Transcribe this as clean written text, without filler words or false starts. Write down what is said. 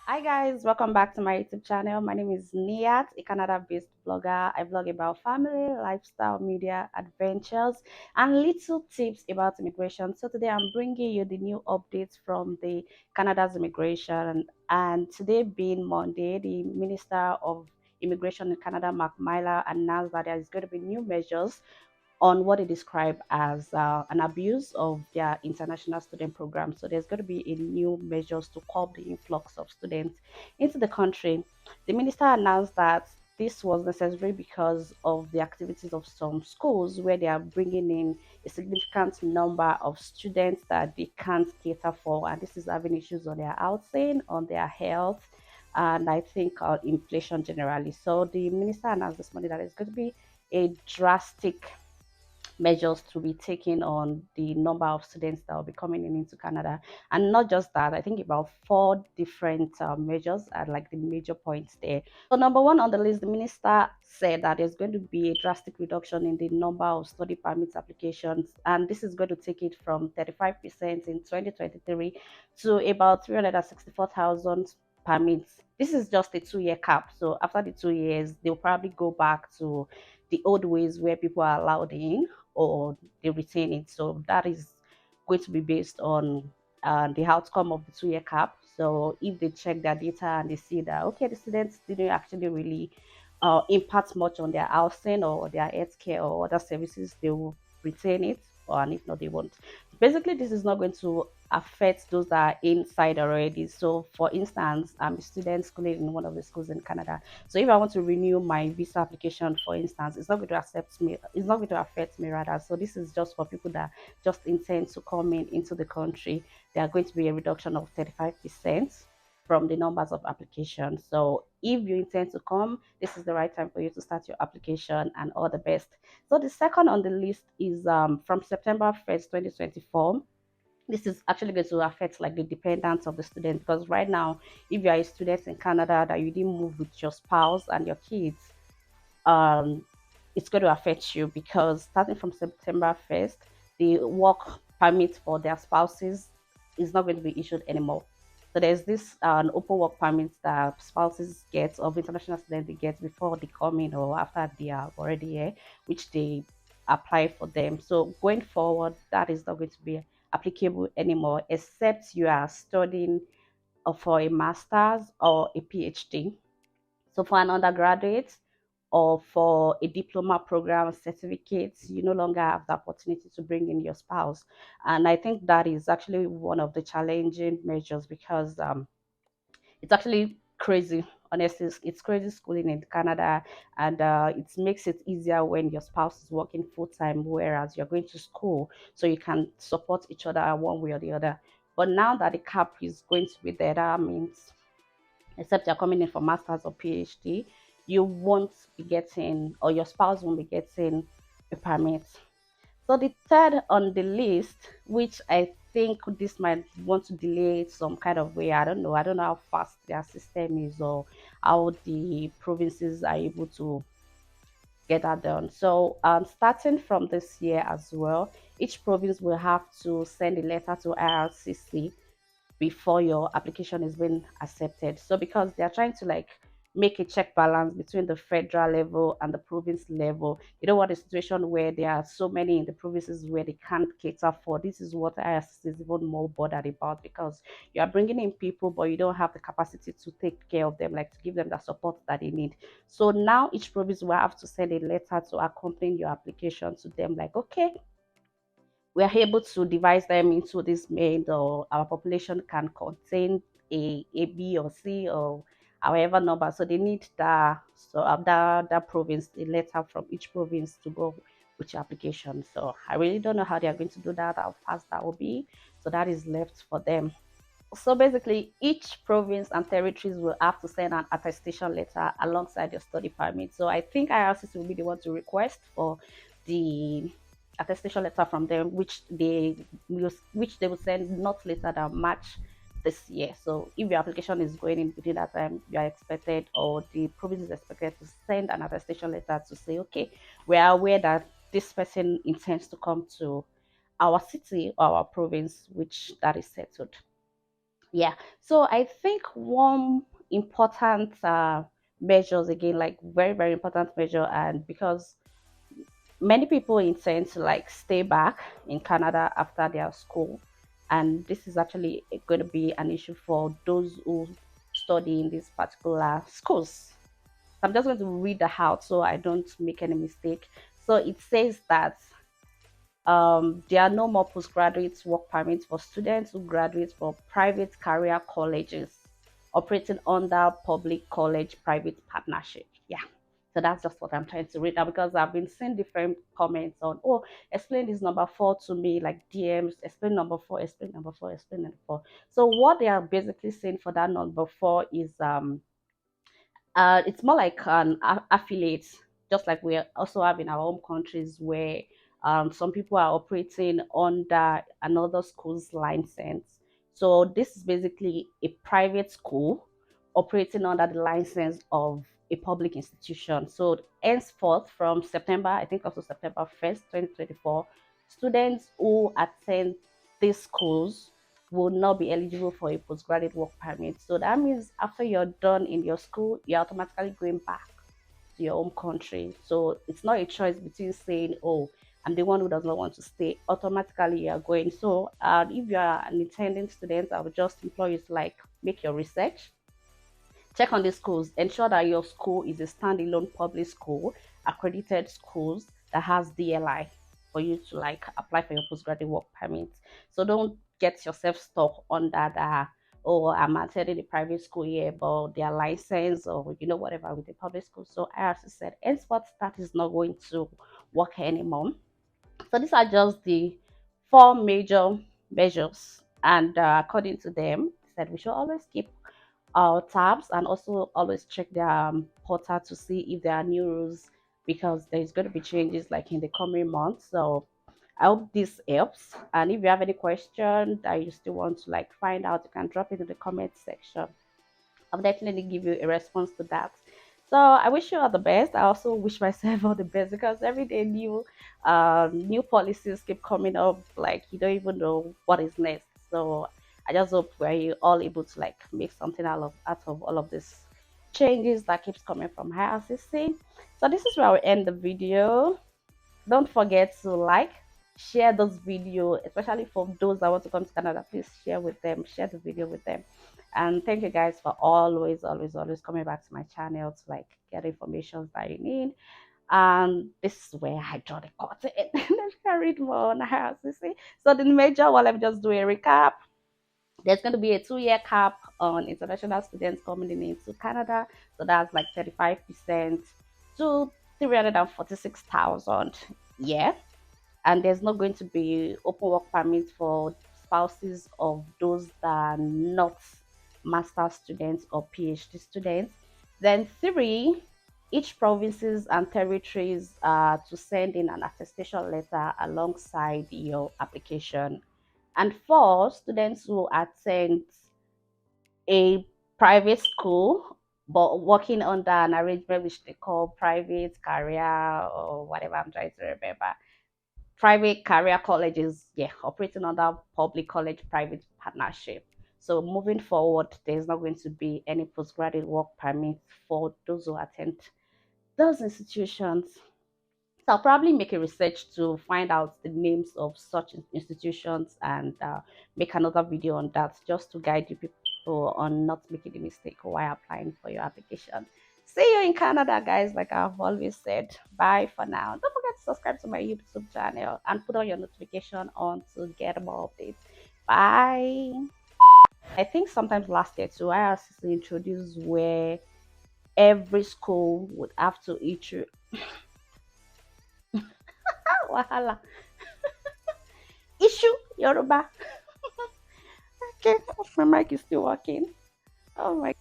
Hi guys, welcome back to my YouTube channel. My name is Niat, a Canada-based blogger. I blog about family, lifestyle, media, adventures, and little tips about immigration. So today I'm bringing you the new updates from the Canada's immigration. And today being Monday, the Minister of Immigration in Canada, Marc Miller, announced that there is going to be new measures on what they describe as an abuse of their international student program. So there's going to be a new measures to curb the influx of students into the country. The minister announced that this was necessary because of the activities of some schools where they are bringing in a significant number of students that they can't cater for, and this is having issues on their housing, on their health, and I think inflation generally. So the minister announced this morning that it's going to be a drastic measures to be taken on the number of students that will be coming in into Canada. And not just that, I think about four different measures are like the major points there. So number one on the list, the minister said that there's going to be a drastic reduction in the number of study permits applications, and this is going to take it from 35% in 2023 to about 364,000 permits. This is just a 2 year cap. So after the 2 years, they'll probably go back to the old ways where people are allowed in or they retain it. So that is going to be based on the outcome of the 2 year cap. So if they check their data and they see that, okay, the students didn't actually really impact much on their housing or their healthcare or other services, they will retain it, and if not, they won't. Basically, this is not going to affect those that are inside already. So, for instance, I'm a student schooling in one of the schools in Canada. So, if I want to renew my visa application, for instance, it's not going to accept me. It's not going to affect me rather. So, this is just for people that just intend to come in into the country. There are going to be a reduction of 35% from the numbers of applications. So if you intend to come, this is the right time for you to start your application, and all the best. So the second on the list is from September 1st, 2024. This is actually going to affect like the dependents of the student, because right now, if you are a student in Canada that you didn't move with your spouse and your kids, um, it's going to affect you, because starting from September 1st, the work permit for their spouses is not going to be issued anymore. So there's this an open work permit that spouses get, of international students they get before they come in or after they are already here, which they apply for them. So going forward, that is not going to be applicable anymore, except you are studying for a master's or a PhD. So for an undergraduate or for a diploma program certificate, you no longer have the opportunity to bring in your spouse. And I think that is actually one of the challenging measures, because it's actually crazy. Honestly, it's crazy schooling in Canada, and it makes it easier when your spouse is working full time, whereas you're going to school, so you can support each other one way or the other. But now that the cap is going to be there, that means except you're coming in for master's or PhD, you won't be getting, or your spouse won't be getting a permit. So the third on the list, which I think this might want to delay it some kind of way. I don't know. I don't know how fast their system is, or how the provinces are able to get that done. So starting from this year as well, each province will have to send a letter to IRCC before your application is being accepted. So because they are trying to like make a check balance between the federal level and the province level, you don't want a situation where there are so many in the provinces where they can't cater for. This is what ISS is even more bothered about, because you are bringing in people, but you don't have the capacity to take care of them, like to give them the support that they need. So now each province will have to send a letter to accompany your application to them, like, okay, we are able to divide them into this main, or our population can contain a B or C or however number. So they need that, so that province, a letter from each province to go with your application. So I really don't know how they are going to do that, how fast that will be. So that is left for them. So basically, each province and territories will have to send an attestation letter alongside your study permit. So I think IRCC will be the one to request for the attestation letter from them, which they will send not later than March this year. So if your application is going in within that time, you are expected, or the province is expected to send an attestation letter to say, okay, we are aware that this person intends to come to our city or our province, which that is settled. Yeah. So I think one important measures again, like very very important measure, and because many people intend to like stay back in Canada after their school, and this is actually going to be an issue for those who study in these particular schools. I'm just going to read the out so I don't make any mistake. So it says that there are no more postgraduate work permits for students who graduate from private career colleges operating under public college private partnership. Yeah. So that's just what I'm trying to read now because I've been seeing different comments on, oh, explain this number four to me, like DMs, explain number four, explain number four, explain number four. So what they are basically saying for that number four is it's more like an affiliate, just like we also have in our home countries where some people are operating under another school's license. So this is basically a private school operating under the license of a public institution. So henceforth, from September, I think also September 1st, 2024, students who attend these schools will not be eligible for a postgraduate work permit. So that means after you're done in your school, you're automatically going back to your home country. So it's not a choice between saying, oh, I'm the one who does not want to stay. Automatically, you're going. So if you are an intending student, I would just implore you to like make your research, check on the schools, ensure that your school is a standalone public school, accredited schools that has DLI for you to like apply for your postgraduate work permit. So don't get yourself stuck on that. Oh, I'm attending a private school here, but their license or whatever with the public school. So IRC said, henceforth, that is not going to work anymore. So these are just the four major measures, and according to them, said we should always keep our tabs and also always check their portal to see if there are new rules because there's going to be changes like in the coming months. So I hope this helps. And if you have any question that you still want to like find out, you can drop it in the comment section. I'll definitely give you a response to that. So I wish you all the best. I also wish myself all the best because every day new policies keep coming up. Like you don't even know what is next. So I just hope we're all able to like make something out of all of this changes that keeps coming from IRCC. So this is where I end the video. Don't forget to like, share this video, especially for those that want to come to Canada. Please share with them, share the video with them. And thank you guys for always coming back to my channel to like get information that you need. And this is where I draw the curtain. Let's read more on IRCC. So the major one, let me just do a recap. There's going to be a 2-year cap on international students coming into Canada. So that's like 35% to 346,000. Yeah. And there's not going to be open work permits for spouses of those that are not master students or PhD students. Then three, each provinces and territories to send in an attestation letter alongside your application. And four, students who attend a private school but working under an arrangement which they call private career or whatever I'm trying to remember. Private career colleges, yeah, operating under public college private partnership. So moving forward, there's not going to be any postgraduate work permit for those who attend those institutions. So I'll probably make a research to find out the names of such institutions and make another video on that just to guide you people on not making the mistake while applying for your application. See you in Canada, guys, like I've always said. Bye for now. Don't forget to subscribe to my YouTube channel and put on your notification on to get more updates. Bye. I think sometimes last year too, IRCC introduced where every school would have to issue wahala issue Yoruba. Okay, my mic is still working. Oh my